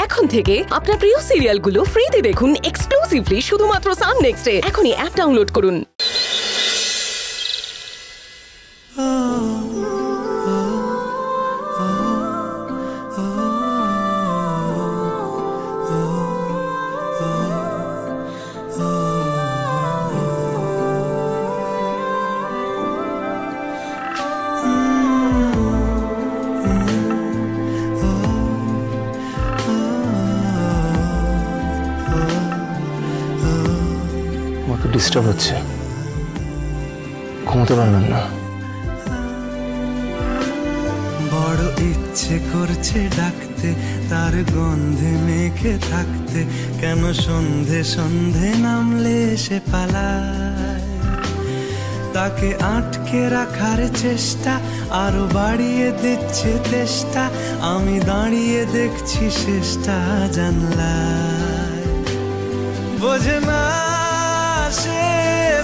এখন থেকে আপনার প্রিয় সিরিয়ালগুলো ফ্রিতে দেখুন এক্সক্লুসিভলি শুধুমাত্র সান নেক্সটে। এখনই অ্যাপ ডাউনলোড করুন। ডিস্টার্ব হচ্ছে, ঘুমোতে পারবেন না। বড় ইচ্ছে করছে ডাকতে, তার গন্ধে মেখে থাকতে, কেন সন্ধে সন্ধে নামলে সে পালায়। তাকে আটকে রাখার চেষ্টা আরো বাড়িয়ে দিচ্ছে তেষ্টা, আমি দাঁড়িয়ে দেখছি শেষটা জানলায়। বোঝে না সে,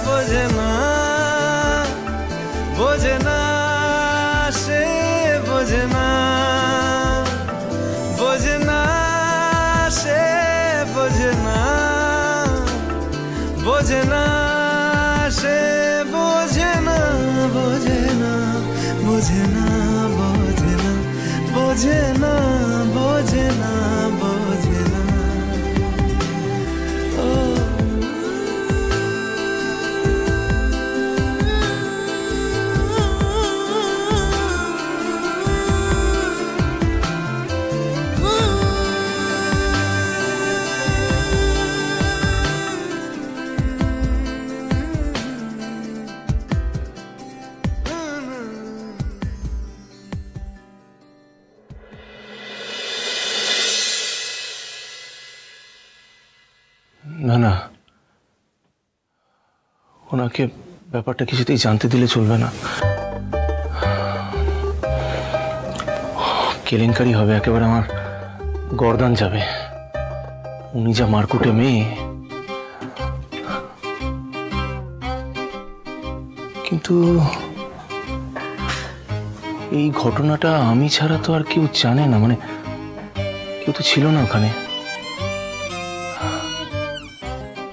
বোঝে না, বোঝে না সে, বোঝে না, বোঝে না সে, বোঝে না, বোঝে না সে, বোঝে না, বোঝে না, বোঝে না, বোঝে না, বোঝে না, বোঝে না, বোঝে না। না না, ওনাকে ব্যাপারটা কিছুতেই জানতে দিলে চলবে না। কেলেঙ্কারি হবে, একেবারে আমার গর্দান যাবে। উনি যা মারকুটে মেয়ে। কিন্তু এই ঘটনাটা আমি ছাড়া তো আর কেউ জানে না, মানে কেউ তো ছিল না ওখানে।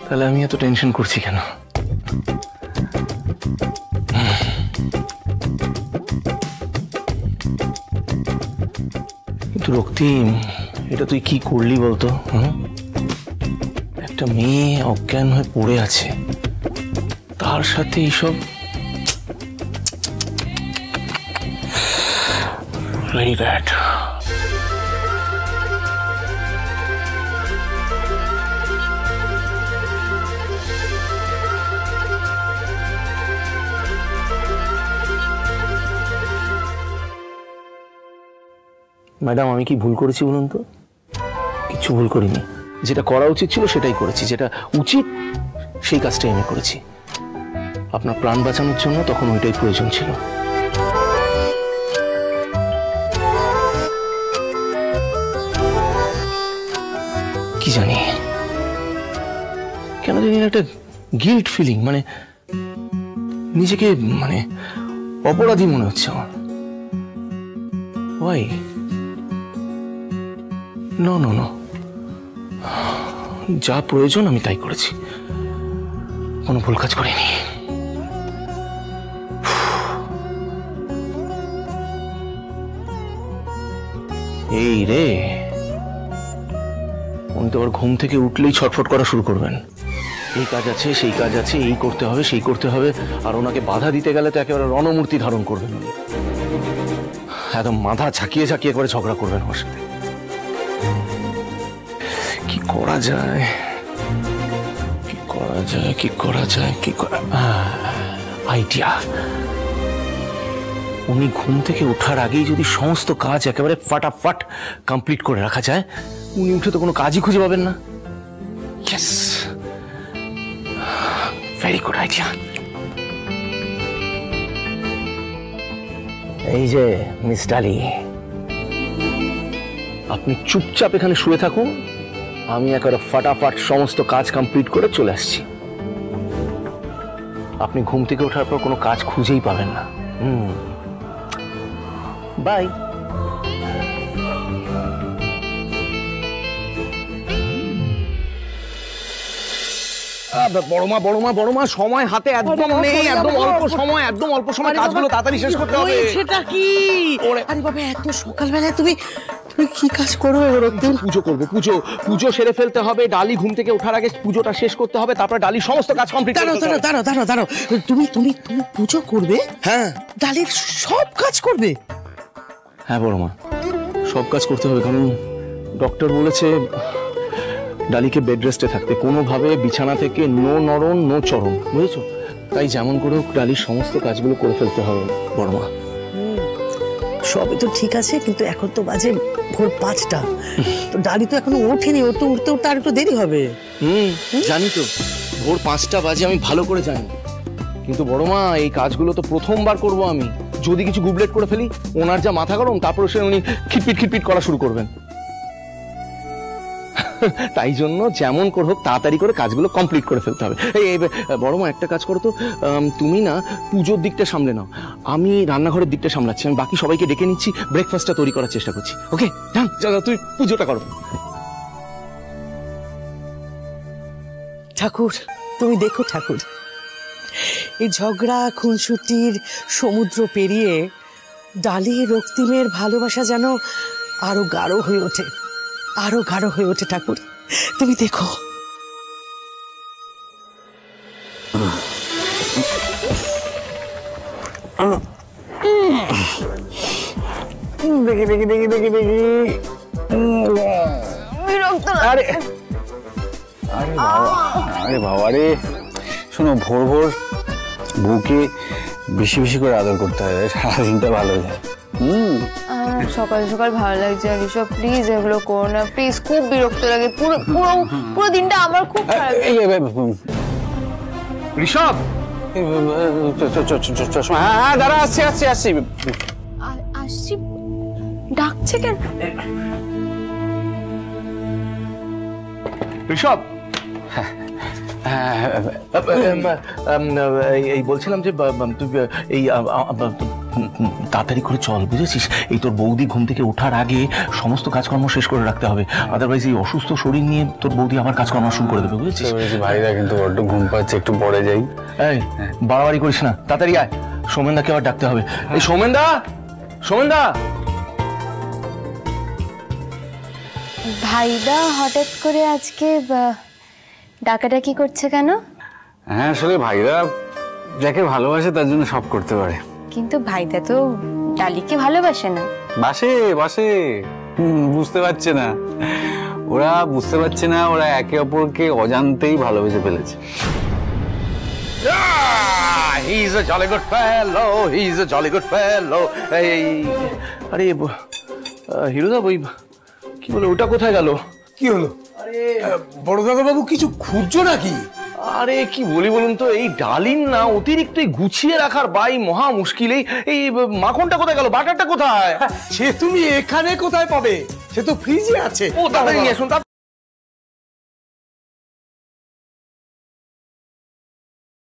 তাহলে আমি এত টেনশন করছি কেন? কিন্তু রক্তিম, এটা তুই কি করলি বলতো? একটা মেয়ে অজ্ঞান হয়ে পড়ে আছে, তার সাথে এইসব। Very bad. ম্যাডাম, আমি কি ভুল করেছি বলুন তো? কিছু ভুল করিনি। যেটা করা উচিত ছিল সেটাই করেছি, যেটা উচিত সেই কাজটাই আমি করেছি। আপনার প্রাণ বাঁচানোর জন্য তখন ওইটাই প্রয়োজন ছিল। কি জানি কেন জানি একটা গিল্ট ফিলিং, মানে নিজেকে মানে অপরাধী মনে হচ্ছে আমার। Why? No, no, no. যা প্রয়োজন আমি তাই করেছি, কোনো ভুল কাজ করিনি। এই রে, উনি তো আবার ঘুম থেকে উঠলেই ছটফট করা শুরু করবেন। এই কাজ আছে, সেই কাজ আছে, এই করতে হবে, সেই করতে হবে। আর ওনাকে বাধা দিতে গেলে তো একেবারে রণমূর্তি ধারণ করবেন উনি। একদম মাথা ঝাঁকিয়ে ঝাঁকিয়ে করে ঝগড়া করবেন আমার সাথে। কি করা যায়, কি করা যায়, কি করা যায়, কি করা আইডিয়া। উনি ঘুম থেকে ওঠার আগেই যদি সমস্ত কাজ একেবারে ফাটাফাট কমপ্লিট করে রাখা যায়, উনি উঠে তো কোনো কাজই খুঁজে পাবেন না। Yes, very good idea. এই যে মিস ডালি, আপনি চুপচাপ এখানে শুয়ে থাকুন, আমি একেবারে ফাটাফাট সমস্ত কাজ কমপ্লিট করে চলে আসছি। আপনি ঘুম থেকে ওঠার পর কোনো কাজ খুঁজেই পাবেন না। বাই। বড় মা সময় হাতে একদম নেই, একদম অল্প সময় কাজগুলো তাড়াতাড়ি শেষ করতে হবে। সেটা কি? আরে বাবা, এত সকালবেলায় তুমি কি কাজ করবে? পুজো করবো, পুজো সেরে ফেলতে হবে। ডালি ঘুম থেকে ওঠার আগে পুজোটা শেষ করতে হবে, তারপরে ডালি সমস্ত কাজ কমপ্লিট। দাঁড়াও, তুমি পুজো করবে? হ্যাঁ। ডালির সব কাজ করবে? হ্যাঁ বড় মা, সব কাজ করতে হবে, কারণ ডক্টর বলেছে ডালিকে বেড রেস্টে থাকতে, কোনোভাবে বিছানা থেকে নো নরম নো চরম, বুঝেছো? তাই যেমন করে হোক ডালির সমস্ত কাজগুলো করে ফেলতে হবে বড় মা। সবই তো ঠিক আছে, কিন্তু এখন তো বাজে ভোর 5টা, তো ডালি তো এখনো ওঠেনি, ওর তো উঠতে আর একটু দেরি হবে। জানি তো, ভোর 5টা বাজে, আমি ভালো করে জানি, কিন্তু বড় মা এই কাজগুলো তো প্রথমবার করব আমি। যদি কিছু গুবলেট করে ফেলি, ওনার যা মাথা গরম, তারপর সে উনি খিটপিট করা শুরু করবেন। তাই জন্য যেমন করে হোক তাড়াতাড়ি করে কাজগুলো কমপ্লিট করে ফেলতে হবে। এই বড় মা, একটা কাজ করো তো, তুমি না পুজোর দিকটা সামলে নাও, আমি রান্নাঘরের দিকটা সামলাচ্ছি। আমি বাকি সবাইকে ডেকে নিচ্ছি, ব্রেকফাস্টটা তৈরি করার চেষ্টা করছি। ওকে ডান, তুই পুজোটা করো। ঠাকুর, তুমি দেখো ঠাকুর, এই ঝগড়া খুনসুটির সমুদ্র পেরিয়ে ডালি রক্তিমের ভালোবাসা যেন আরো গাঢ় হয়ে ওঠে ঠাকুর, তুমি দেখো। আরে বাবা রে, শোনো, ভোর ভোর বউকে বেশি বেশি করে আদর করতে হবে, সারাদিনটা ভালো যায়। সকাল সকাল ভালো লাগছে না ঋষভ, প্লিজ এগুলো করো না প্লিজ, খুব বিরক্ত লাগে, পুরো দিনটা আমার খুব খারাপ। ঋষভ, হ্যাঁ দাঁড়া, আসছি। আসছি, ডাকছে কেন? ঋষভ, এই বলছিলাম যে তুই এই তাড়াতাড়ি করে চল, বুঝেছিস? এই তোর বৌদি ঘুম থেকে ওঠার আগে সমস্ত কাজকর্ম শেষ করে রাখতে হবে, আদারওয়াইজ এই অসুস্থ শরীর নিয়ে তোর বৌদি আবার কাজকর্ম শুরু করে দেবে, বুঝেছিস? ভাইরা কিন্তু বড্ড ঘুম পাচ্ছে, একটু পরে যাই। এই বাড়াবাড়ি করিস না, তাড়াতাড়ি আয়, সৌমেনদাকে আবার ডাকতে হবে। এই সৌমেনদা, ভাইদা হঠাৎ করে আজকে ডাকাডাকি করছে কেন? হ্যাঁ, আসলে ভাইরা যাকে ভালোবাসে তার জন্য সব করতে পারে। কিন্তু ভাইদা তো ডালিকে ভালোবাসে না। বাসে বুঝতে পারছে না, ওরা একে অপরকে অজান্তেই ভালোবেসে ফেলেছে। He's a jolly good fellow. এই আরে হিরোদা, ওই কি বলে, ওটা কোথায় গেল? কি হলো? আরে বড় দাদা বাবু, কিছু খুঁজছো নাকি? আরে কি বলি বলুন তো, এই ডালিম না অতিরিক্ত গুছিয়ে রাখার বাই মহা মুশকিল। এই মাখনটা কোথায় গেল, বাটারটা কোথায়? সে তুমি এখানে কোথায় পাবে? সে তো ফ্রিজে আছে। ও তাড়াতাড়ি নিয়ে আসুন,